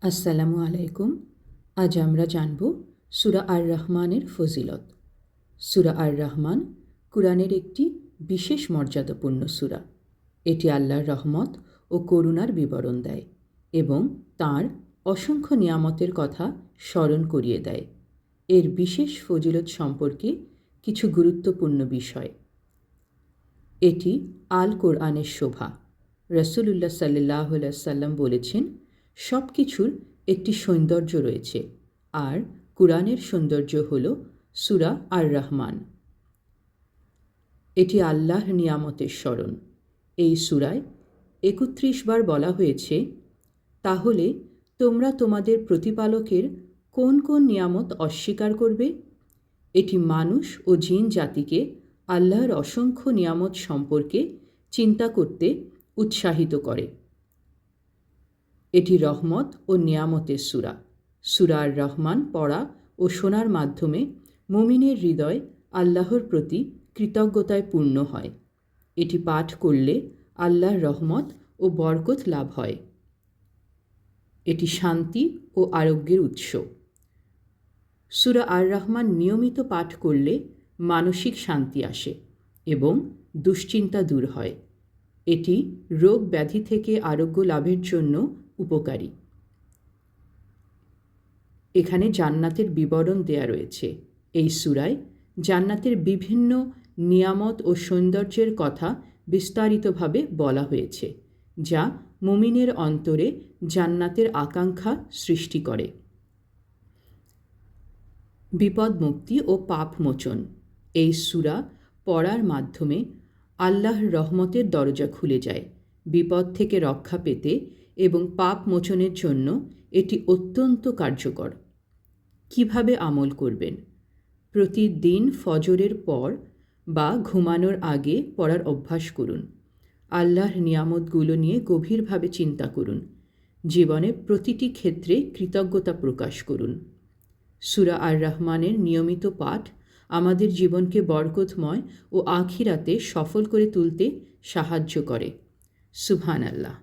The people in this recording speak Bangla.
আসসালামু আলাইকুম। আজ আমরা জানব সূরা আর রহমানের ফজিলত। সূরা আর রহমান কুরআনের একটি বিশেষ মর্যাদাপূর্ণ সূরা। এটি আল্লাহর রহমত ও করুণার বিবরণ দেয় এবং তাঁর অসংখ্য নিয়ামতের কথা স্মরণ করিয়ে দেয়। এর বিশেষ ফজিলত সম্পর্কে কিছু গুরুত্বপূর্ণ বিষয়। এটি আল কোরআনের শোভা। রাসূলুল্লাহ সাল্লাল্লাহু আলাইহি ওয়াসাল্লাম বলেছেন, সব কিছুর একটি সৌন্দর্য রয়েছে, আর কুরআনের সৌন্দর্য হল সূরা আর রহমান। এটি আল্লাহর নিয়ামতের স্মরণ। এই সূরায় ৩১ বার বলা হয়েছে, তাহলে তোমরা তোমাদের প্রতিপালকের কোন কোন নিয়ামত অস্বীকার করবে? এটি মানুষ ও জিন জাতিকে আল্লাহর অসংখ্য নিয়ামত সম্পর্কে চিন্তা করতে উৎসাহিত করে। এটি রহমত ও নিয়ামতের সূরা। সূরা আর রহমান পড়া ও শোনার মাধ্যমে মুমিনের হৃদয় আল্লাহর প্রতি কৃতজ্ঞতায় পূর্ণ হয়। এটি পাঠ করলে আল্লাহর রহমত ও বরকত লাভ হয়। এটি শান্তি ও আরোগ্যের উৎস। সূরা আর রহমান নিয়মিত পাঠ করলে মানসিক শান্তি আসে এবং দুশ্চিন্তা দূর হয়। এটি রোগ ব্যাধি থেকে আরোগ্য লাভের জন্য উপকারী। এখানে জান্নাতের বিবরণ দেয়া রয়েছে। এই সূরায় জান্নাতের বিভিন্ন নিয়ামত ও সৌন্দর্যের কথা বিস্তারিতভাবে বলা হয়েছে, যা মুমিনের অন্তরে জান্নাতের আকাঙ্ক্ষা সৃষ্টি করে। বিপদ মুক্তি ও পাপ মোচন। এই সূরা পড়ার মাধ্যমে আল্লাহর রহমতের দরজা খুলে যায়। বিপদ থেকে রক্ষা পেতে এবং পাপ মোচনের জন্য এটি অত্যন্ত কার্যকর। কিভাবে আমল করবেন? প্রতিদিন ফজরের পর বা ঘুমানোর আগে পড়ার অভ্যাস করুন। আল্লাহর নিয়ামতগুলো নিয়ে গভীরভাবে চিন্তা করুন। জীবনে প্রতিটি ক্ষেত্রে কৃতজ্ঞতা প্রকাশ করুন। সূরা আর রহমানের নিয়মিত পাঠ আমাদের জীবনকে বরকতময় ও আখিরাতে সফল করে তুলতে সাহায্য করে। সুবহানাল্লাহ।